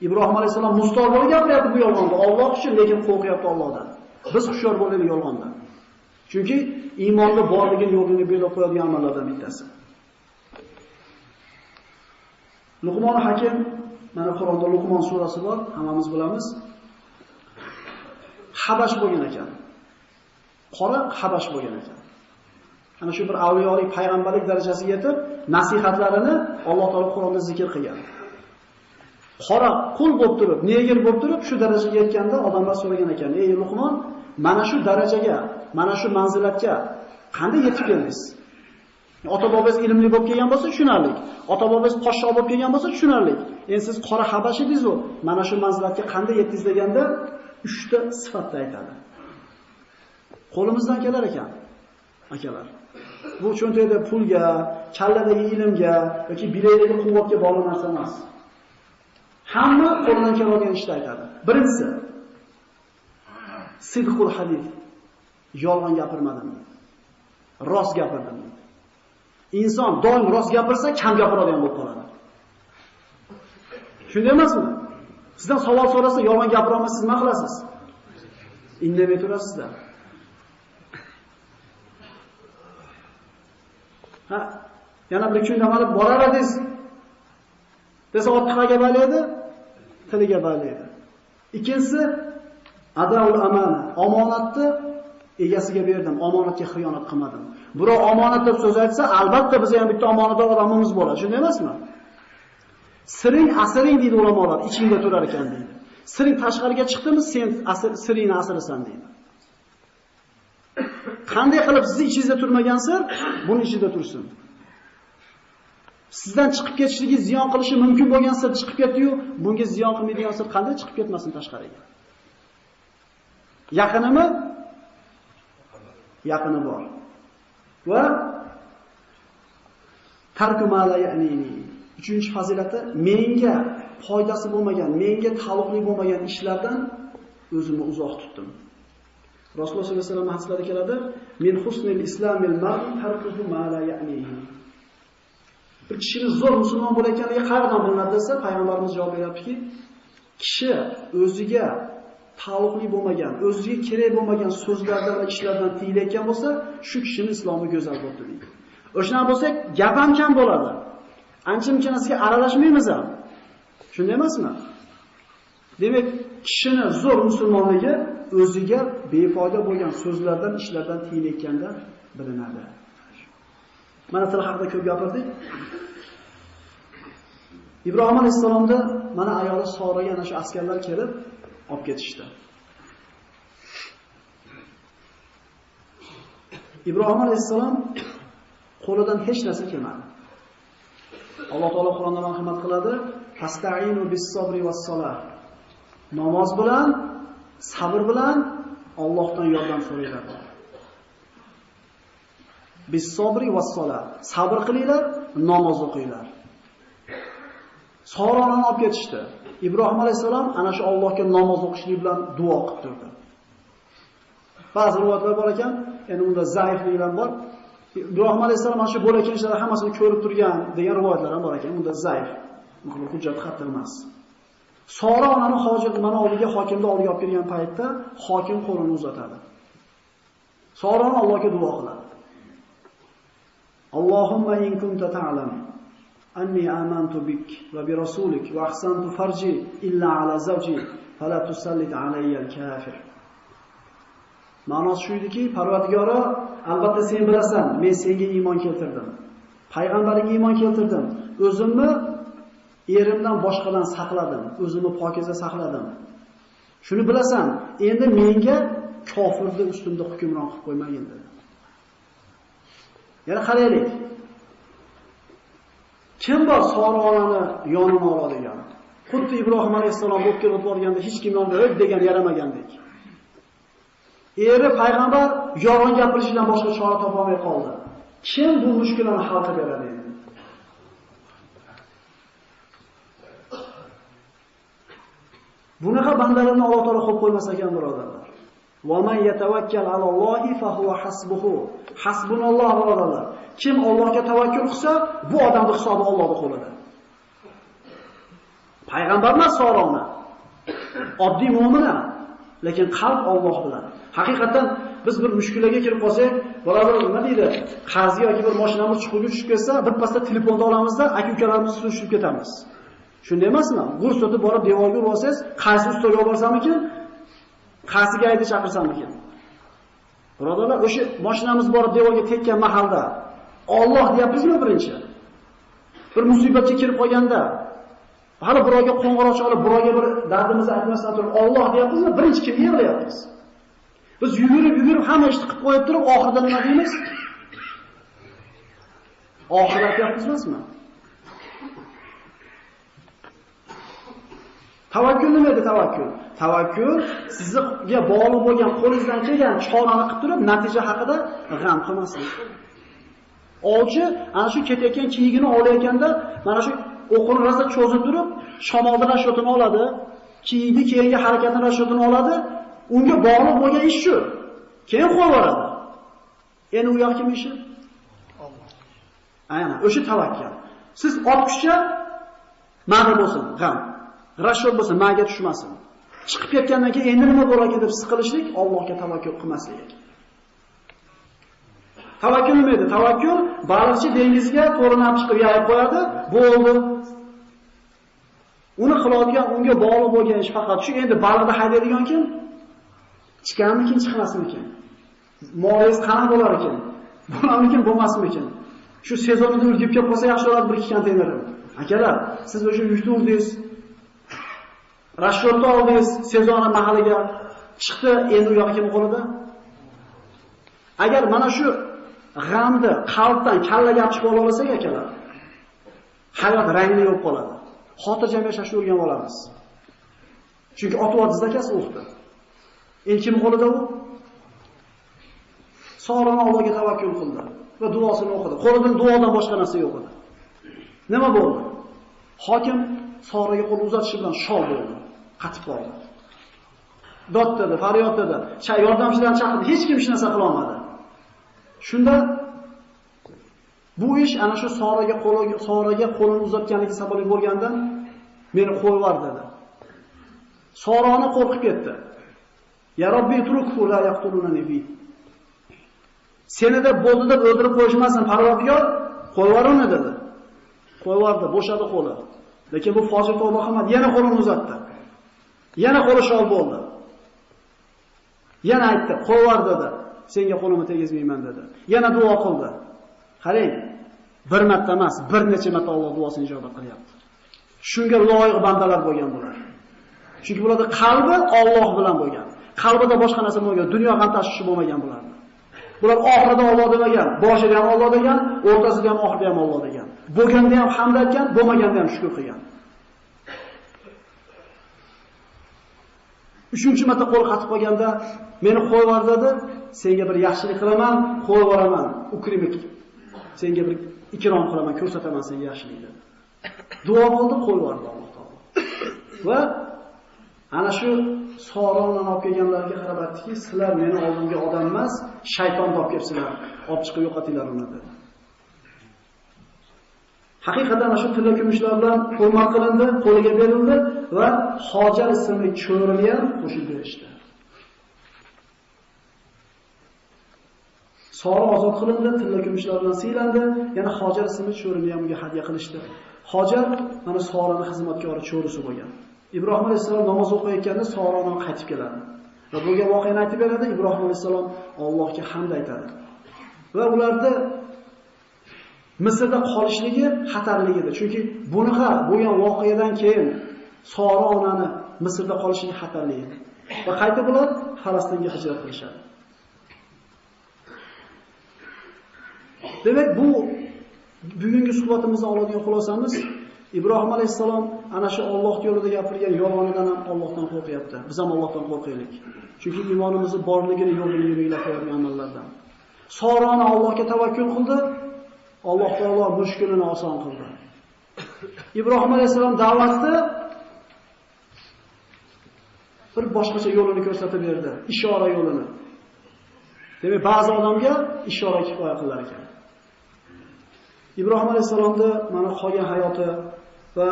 Ibrohim alayhisalom mustorboy gapiryapti bu yolg'onda. Alloh uchun, lekin qo'rqyapti Allohdan. Biz hushyor bo'laylik yolg'ondan. Chunki iymonda borligini yo'qligini belgilab qo'yadigan amallardan bittasi. Luqmon Hakim, mana Qur'onda Luqmon surasi bor, hammamiz bilamiz. Habash bo'lgan ekan. Qora habash bo'lgan ekan. Ana shu bir avliyolik, payg'ambarlik darajasiga yetib, nasihatlarini Alloh taolo Qur'onda zikr qilgan. Qora qul bo'lib turib, negir bo'lib turib, shu darajaga yetganda odamlar so'ragan ekan: "Ey Luqmon, mana shu darajaga, mana shu manzilatga qanday yetib keldingiz?" Ota-bobongiz ilmli bo'lib kelgan bo'lsa tushunarli. Ota-bobongiz podshoh bo'lib kelgan bo'lsa tushunarli. Endi siz qora habash edingiz-ku, mana shu manzilatga qanday yetdingiz deganda 3 ta sifatni aytadi. Qo'limizdan kelar ekan, akalar. Bu cho'ntakda pulga, kalladagi ilmga yoki bilakdagi quvvatga bog'liq narsa emas. Hamma qo'ldan keladigan ishni aytadi. Birinchisi sidqul hadis. Yolg'on gapirmadim. Rost gapirdim. Inson doim rost gapirsa, kam gapiradigan bo'lib qoladi. Shunday emasmi? Sizdan savol so'rasa, yolg'on gapira olmaysiz, nima qilasiz? Indamay turasizlar. Ha, yana bir kun amalib borar edingiz. Desa ortiqaga balaydi, tiliga balaydi. Ikkinchisi adaul amana, omonatni egasiga berdim, omonatga xiyonat qilmadim. Birov omonat deb so'z aytsa, albatta biz ham bitta omonatdor odamimiz bo'ladi, shunday emasmi? Siring asring deydi ulamolar, ichingda turar ekan deydi. Siring tashqariga chiqdimi, sen siringni asrasan deydi. Qanday qilib sizni ichingizda turmagan sir, buni ichida tursin. Sizdan chiqib ketishligi ziyon qilishi mumkin bo'lgan sir chiqib ketdi-yu, bunga ziyon qilmaydigan sir qanday chiqib ketmasin tashqariga? Yaqinimi? Yaqini bor. Va tarku ma la ya'nini. 3-fazilati menga foydasi bo'lmagan, menga taalluqli bo'lmagan ishlardan o'zimni uzoq tutdim. Rasululloh sollallohu alayhi vasallam hadislarda keladi: "Min husnil islamil mar'i tarkuhu ma la ya'nihi." Bir kishini zo'r musulmon bo'layotganiga qayerdan bilinadi desa, payg'ambarimiz javob beryaptiki, kishi o'ziga taalluqli bo'lmagan, o'ziga kerak bo'lmagan so'zlardan va ishlardan tiyilayotgan bo'lsa, shu kishining islomi go'zal bo'ldi deydi. O'shana bo'lsak, gap ham kam bo'ladi. Ancha-muncha narsaga aralashmaymiz ham. Shunday emasmi? Demak, kishini zo'r musulmonligi o'ziga befoyda bo'lgan so'zlardan, ishlardan tiyilayotganda bilinadi. Mana til haqida ko'p gapirdik. Ibrohim alayhisalomda mana ayoli Soraga ana shu askarlar kelib olib ketishdi. Ibrohim alayhisalom qo'lidan hech narsa kelmadi. Alloh taolo Qur'onda marhamat qiladi: "Fasta'inu bis-sabri was-salah." Namoz bilan, sabr bilan Allohdan yordam so'raylar. Bis-sabri was-salah. Sabr qilinglar, namoz o'qinglar. Soroni olib ketishdi. Ibrohim alayhisalom ana shu Allohga namoz o'qishlik bilan duo qilib turdi. Ba'zi rivoyatlar bor ekan, endi unda zaifliklar bor. Ibrohim alayhisalom mana shu bo'layotgan ishlarni hammasini ko'rib turgan degan rivoyatlar ham bor ekan, unda zaif. Muhim hujjat xatta emas. Sora onani mana oldiga hokimni oldiga olib kelgan paytda hokim qo'lini uzatadi. Sora Allohga duo qiladi. Allohumma in kunta ta'lam anni amantu bik va bi rasulik va ahsantu farji illa ala zawji fala tusallit alayya al-kafir. Ma'nosi shu ediki, Parvardigoro, albatta sen bilasan, men senga iymon keltirdim. Payg'ambaringga iymon keltirdim. O'zimni erimdan boshqadan saqladim, o'zimni pokiza saqladim. Shuni bilasan, endi menga kofirni ustimda hukmron qilib qo'ymagin dedi. Yana qaraylik. Kim bor Sora onani yonini oladigan? Xuddi Ibrohim alayhisalom bo'lib kelib borganda hech kim yonida yo'q degan yaramagandek. Eri payg'ambar yolg'on gapirishdan boshqa chora topa olmay qoldi. Kim bu mushkulani hal qilib beradi endi? Bunaqa bandalarni Alloh taolo qo'yib qo'ymas ekan, birodarlar. Va man yatawakkal alallohi fa huwa hasbuhu. Hasbunalloh, birodarlar. Kim Allohga tavakkul qilsa, bu odamning hisobi Allohning qo'lida. Payg'ambar emas Sorona. Oddiy mu'min ham, lekin qalb Alloh bilan. Haqiqatan biz bir mushkulaga kirib qolsak, birodar nima deydi? Qarzi yoki bir mashinamiz chuqurga tushib ketsa, bir pasda telefonni olamizda aka-ukalarimizni surishib ketamiz. Shunday emasmi? Gurs o'tib borib devorga urib olsangiz, qaysi ustaga olib borsamikin? Qaysiga aytib chaqirsammikin? Birodarlar, o'sha mashinamiz borib devorga tekkan mahalda Alloh deyapmizmi birinchi? Bir musibatga kirib qolganda, hali birovga qo'ng'iroq chalib, birovga bir dardimizni aytmasdan turib Alloh deyapmizmi? Birinchi kimga yig'layapmiz? Biz yugurib hamma ishni qilib qo'yib turib, oxirida nima deymiz? Oxirat deyapmizmi? Tavakkul nima edi tavakkul? Tavakkul sizga bog'liq bo'lgan qo'lingizdan kelgan chorani qilib turib, natija haqida g'am qilmaslik. Ovchi ana shu ketayotgan kiyigini olayotganda, mana shu o'qini rosa cho'zib turib, shamoldan rashotini oladi, kiyigi keyingi harakatini rashotini oladi, unga bog'liq bo'lgan ish shu. Keyin qo'yib yuboradi. Endi u yoq kim ishi? Alloh. Aynan, o'sha tavakkul. Siz otqushcha mag'rur bo'lsin, g'am. Rashot bo'lsa, maga tushmasin. Chiqib ketgandan keyin endi nima bo'larkan deb siqilishlik Allohga tavakkul qilmaslik ekan. Tavakkul nima edi? Tavakkul baliqchi dengizga to'rini olib chiqib yayib qo'yadi, bo'ldi. Uni qiladigan unga bog'liq bo'lgan ish faqat shu. Endi baliqni haydaydigan kim? Chiqarmikin, chiqmasmikin? Molingiz qanaqa bo'lar ekan? Bo'larmikin, bo'lmasmikin? Shu sezonida ulgib kelib qolsa yaxshi bo'ladi bir ikki konteyner. Akalar, siz o'sha yukni urdingiz. Rashotni oldingiz, sezoni mahaliga chiqdi, endi u yoqqa kim qo'lida? Agar mana shu g'amni qalbdan kallaga olib chiqib olsak akalar, hayot rangi yo'q qoladi. Xotirjam yashashni o'rganib olamiz. Chunki otyapsiz akasi o'qdi. Endi kim qo'lida u? Sorona Allohga tavakkul qildi va duosini o'qidi. Qo'lidan duodan boshqa narsa yo'q edi. Nima bo'ldi? Hokim Soraga qo'l uzatishi bilan shol bo'ldi. Qatib qoldi. Dod dedi, faryod dedi. Yordamchilarni chaqirdi, hech kim hech narsa qila olmadi. Shunda bu ish ana shu Soraga qo'lini uzatganligi sababli bo'lgandan meni qo'yib yubor dedi. Sorona qo'rqib ketdi. Ya Robbi turku la yaqtulunani fi. Seni deb bo'ldi deb o'ldirib qo'yishmasin, Parvardigor, qo'yib yubor uni dedi. Qo'yib yubordi, bo'shadi qo'li. Lekin bu fojir tavba qilmadi, yana qo'lini uzatdi. Yana qo'li shol bo'ldi. Yana aytdi, qo'yib yubor dedi. Senga qo'limni tegizmayman dedi. Yana duo qildi. Qarang, bir marta emas, bir necha marta Alloh duosini ijobat qilyapti. Shunga loyiq bandalar bo'lgan bular. Chunki bularda qalbi Alloh bilan bo'lgan. Qalbida boshqa narsa bo'lmagan, dunyo g'am tashvishi bo'lmagan bular. Bular oxirida Alloh demagan, boshida ham Alloh degan, o'rtasida ham oxirida ham Alloh degan. Bo'lganda ham hamd aytgan, bo'lmaganda ham shukr qilgan. 3-marta qo'l qatib qolganda meni qo'yib yubor dedi. Senga bir yaxshilik qilaman, qo'yib yuboraman. Ukrimik. Senga bir ikrom qilaman, ko'rsataman senga yaxshilik dedi. Duo qildi, qo'yib yubordi Alloh taolo. Va ana shu Soroni olib kelganlarga qarab aytdiki, sizlar meni oldimga odam emas, shayton olib kelibsizlar. Olib chiqib yo'qotinglar uni dedi. Haqiqatan ana shu tilla kumushlar bilan hurmat qilindi, qo'liga berildi va Hojar ismli cho'rini ham qo'shib berishdi. Sora ozod qilindi, tilla kumushlar bilan siylandi, yana Hojar ismli cho'rini ham unga hadya qilishdi. Hojar mana Soraning xizmatkori cho'risi bo'lgan. Ibrohim alayhisalom namoz o'qiyotganda Sora unga qaytib keladi. Va bo'lgan voqeani aytib beradi. Ibrohim alayhisalom Allohga hamd aytadi. Va ularda Misrda qolishligi xatarli edi. Chunki bunaqa bo'lgan voqeadan keyin Sora onani Misrda qolishligi xatarli edi. Va qaytib ular Falastinga hijrat qilishadi. Demak, bu bugungi suhbatimizdan oladigan xulosamiz Ibrohim alayhisalom ana shu Alloh yo'lida gapirgan yolg'onidan ham Allohdan qo'rqyapti. Biz ham Allohdan qo'rqaylik. Chunki iymonimizni borligini yo'lini yo'llayotgan amallardan. Soroni Allohga tavakkul qildi. Alloh taolo mushkulini oson qildi. Ibrohim alayhisalom da'vatni bir boshqacha yo'lini ko'rsatib berdi, ishora yo'lini. Demak, ba'zi odamga ishora kifoya qilar ekan. Ibrohim alayhisalomning mana qolgan hayoti va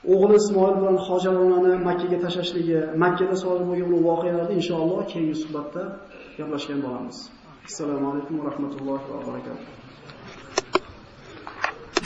o'g'li Ismoil bilan Hojaronani Makkaga tashlashligi, Makkada sodir bo'lgan voqealarni inshaalloh keyingi suhbatda gaplashgan bo'lamiz. Assalomu alaykum va rahmatullohi va barakatuh.